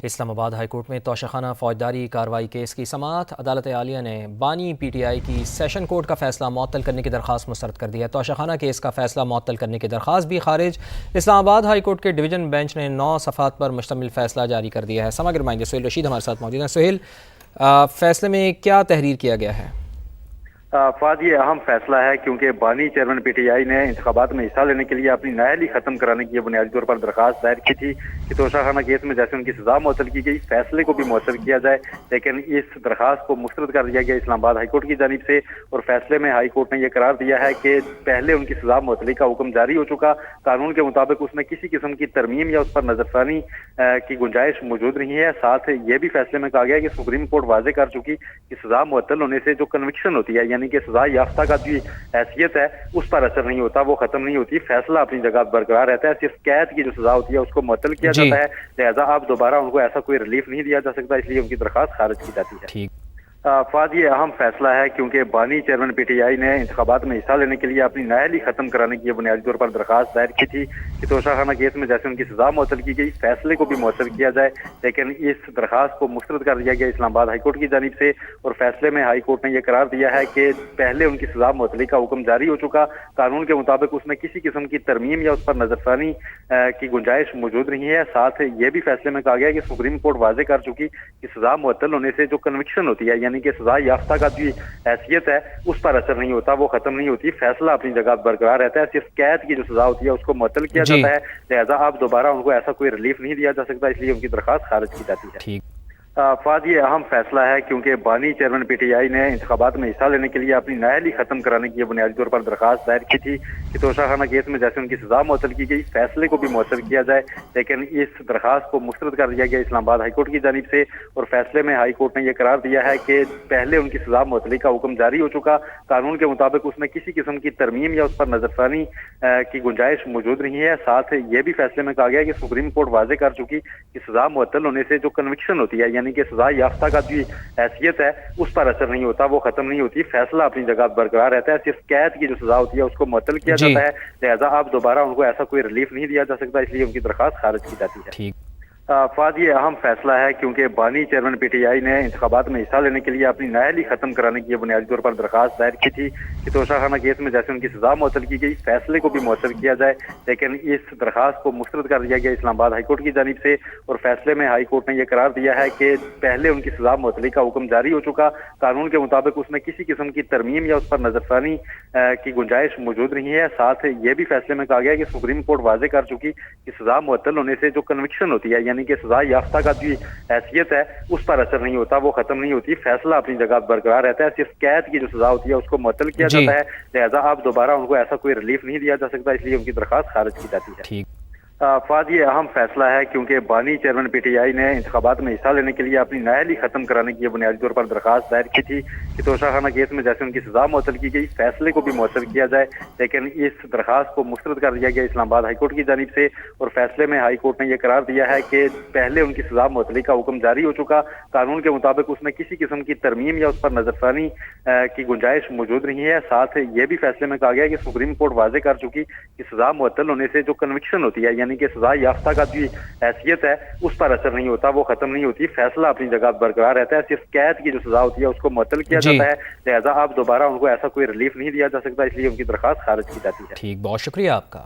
اسلام آباد high court میں توشیخانہ فوجداری کارروائی کیس کی سماعت۔ عدالت عالیہ نے بانی پی ٹی آئی کی سیشن کورٹ کا فیصلہ معطل کرنے کی درخواست مسترد کر دی ہے۔ توشیخانہ کیس کا فیصلہ معطل کرنے کی درخواست بھی خارج۔ اسلام آباد ہائی کورٹ کے ڈویژن بینچ نے 9 صفحات پر مشتمل فیصلہ جاری کر دیا ہے۔ سما گرمائیں گے سہیل رشید ہمارے ساتھ موجود ہیں۔ سہیل، فیصلے میں کیا تحریر کیا گیا ہے؟ فہد، یہ اہم فیصلہ ہے کیونکہ بانی چیئرمین پی ٹی آئی نے انتخابات میں حصہ لینے کے لیے اپنی نااہلی ختم کرانے کی بنیادی طور پر درخواست دائر کی تھی کہ توشیخانہ کیس میں جیسے ان کی سزا معطل کی گئی، فیصلے کو بھی معطل کیا جائے، لیکن اس درخواست کو مسترد کر دیا گیا اسلام آباد ہائی کورٹ کی جانب سے، اور فیصلے میں ہائی کورٹ نے یہ قرار دیا ہے کہ پہلے ان کی سزا معطلی کا حکم جاری ہو چکا، قانون کے مطابق اس میں کسی قسم کی ترمیم یا اس پر نظر ثانی کی گنجائش موجود نہیں ہے۔ ساتھ یہ بھی فیصلے میں کہا گیا کہ سپریم کورٹ واضح کر چکی کہ سزا معطل ہونے سے جو کنوکشن ہوتی ہے، یعنی کہ سزا یافتہ کا جو حیثیت ہے، اس پر اثر نہیں ہوتا، وہ ختم نہیں ہوتی، فیصلہ اپنی جگہ برقرار رہتا ہے۔ صرف قید کی جو سزا ہوتی ہے اس کو معطل کیا جاتا ہے، لہذا اب دوبارہ ان کو ایسا کوئی ریلیف نہیں دیا جا سکتا، اس لیے ان کی درخواست خارج کی جاتی ہے۔ فہد، یہ اہم فیصلہ ہے کیونکہ بانی چیئرمین پی ٹی آئی نے انتخابات میں حصہ لینے کے لیے اپنی نااہلی ختم کرانے کی بنیادی طور پر درخواست دائر کی تھی کہ توشیخانہ کیس میں جیسے ان کی سزا معطل کی گئی، فیصلے کو بھی معطل کیا جائے، لیکن اس درخواست کو مسترد کر دیا گیا اسلام آباد ہائی کورٹ کی جانب سے، اور فیصلے میں ہائی کورٹ نے یہ قرار دیا ہے کہ پہلے ان کی سزا معطلی کا حکم جاری ہو چکا، قانون کے مطابق اس میں کسی قسم کی ترمیم یا اس پر نظر ثانی کی گنجائش موجود نہیں ہے۔ ساتھ یہ بھی فیصلے میں کہا گیا کہ سپریم کورٹ واضح کر چکی کہ سزا معطل ہونے سے جو کنوکشن ہوتی ہے، یعنی کہ سزا یافتہ کا جو حیثیت ہے، اس پر اثر نہیں ہوتا، وہ ختم نہیں ہوتی، فیصلہ اپنی جگہ برقرار رہتا ہے۔ صرف قید کی جو سزا ہوتی ہے اس کو معطل کیا جاتا ہے، لہذا اب دوبارہ ان کو ایسا کوئی ریلیف نہیں دیا جا سکتا، اس لیے ان کی درخواست خارج کی جاتی ہے۔ فہد، یہ اہم فیصلہ ہے کیونکہ بانی چیئرمین پی ٹی آئی نے انتخابات میں حصہ لینے کے لیے اپنی نااہلی ختم کرانے کی بنیادی طور پر درخواست دائر کی تھی کہ توشیخانہ کیس میں جیسے ان کی سزا معطل کی گئی، فیصلے کو بھی معطل کیا جائے، لیکن اس درخواست کو مسترد کر دیا گیا اسلام آباد ہائی کورٹ کی جانب سے، اور فیصلے میں ہائی کورٹ نے یہ قرار دیا ہے کہ پہلے ان کی سزا معطلی کا حکم جاری ہو چکا، قانون کے مطابق اس میں کسی قسم کی ترمیم یا اس پر نظر ثانی کی گنجائش موجود نہیں ہے۔ ساتھ یہ بھی فیصلے میں کہا گیا کہ سپریم کورٹ واضح کر چکی کہ سزا معطل ہونے سے جو کنوکشن ہوتی ہے، یعنی کہ سزا یافتہ کا جو حیثیت ہے، اس پر اثر نہیں ہوتا، وہ ختم نہیں ہوتی، فیصلہ اپنی جگہ برقرار رہتا ہے۔ صرف قید کی جو سزا ہوتی ہے اس کو معطل کیا جاتا ہے، لہذا اب دوبارہ ان کو ایسا کوئی ریلیف نہیں دیا جا سکتا، اس لیے ان کی درخواست خارج کی جاتی ہے۔ فہد، یہ اہم فیصلہ ہے کیونکہ بانی چیئرمین پی ٹی آئی نے انتخابات میں حصہ لینے کے لیے اپنی نااہلی ختم کرانے کی بنیادی طور پر درخواست دائر کی تھی کہ توشیخانہ کیس میں جیسے ان کی سزا معطل کی گئی، فیصلے کو بھی معطل کیا جائے، لیکن اس درخواست کو مسترد کر دیا گیا اسلام آباد ہائی کورٹ کی جانب سے، اور فیصلے میں ہائی کورٹ نے یہ قرار دیا ہے کہ پہلے ان کی سزا معطلی کا حکم جاری ہو چکا، قانون کے مطابق اس میں کسی قسم کی ترمیم یا اس پر نظر ثانی کی گنجائش موجود نہیں ہے۔ ساتھ یہ بھی فیصلے میں کہا گیا کہ سپریم کورٹ واضح کر چکی کہ سزا معطل ہونے سے جو کنوکشن ہوتی ہے، یعنی کہ سزا یافتہ کا جو حیثیت ہے، اس پر اثر نہیں ہوتا، وہ ختم نہیں ہوتی، فیصلہ اپنی جگہ برقرار رہتا ہے۔ صرف قید کی جو سزا ہوتی ہے اس کو معطل کیا جاتا ہے، لہذا اب دوبارہ ان کو ایسا کوئی ریلیف نہیں دیا جا سکتا، اس لیے ان کی درخواست خارج کی جاتی ہے۔ فہد، یہ اہم فیصلہ ہے کیونکہ بانی چیئرمین پی ٹی آئی نے انتخابات میں حصہ لینے کے لیے اپنی نااہلی ختم کرانے کی بنیادی طور پر درخواست دائر کی تھی کہ توشیخانہ کیس میں جیسے ان کی سزا معطل کی گئی، فیصلے کو بھی معطل کیا جائے، لیکن اس درخواست کو مسترد کر دیا گیا اسلام آباد ہائی کورٹ کی جانب سے، اور فیصلے میں ہائی کورٹ نے یہ قرار دیا ہے کہ پہلے ان کی سزا معطلی کا حکم جاری ہو چکا، قانون کے مطابق اس میں کسی قسم کی ترمیم یا اس پر نظر ثانی کی گنجائش موجود نہیں ہے۔ ساتھ یہ بھی فیصلے میں کہا گیا کہ سپریم کورٹ واضح کر چکی کہ سزا معطل ہونے سے جو کنوکشن ہوتی ہے، یعنی کہ سزا یافتہ کا جو حیثیت ہے، اس پر اثر نہیں ہوتا، وہ ختم نہیں ہوتی، فیصلہ اپنی جگہ برقرار رہتا ہے۔ صرف قید کی جو سزا ہوتی ہے اس کو معطل کیا جاتا ہے، لہذا اب دوبارہ ان کو ایسا کوئی ریلیف نہیں دیا جا سکتا، اس لیے ان کی درخواست خارج کی جاتی ہے۔ ٹھیک، بہت شکریہ آپ کا۔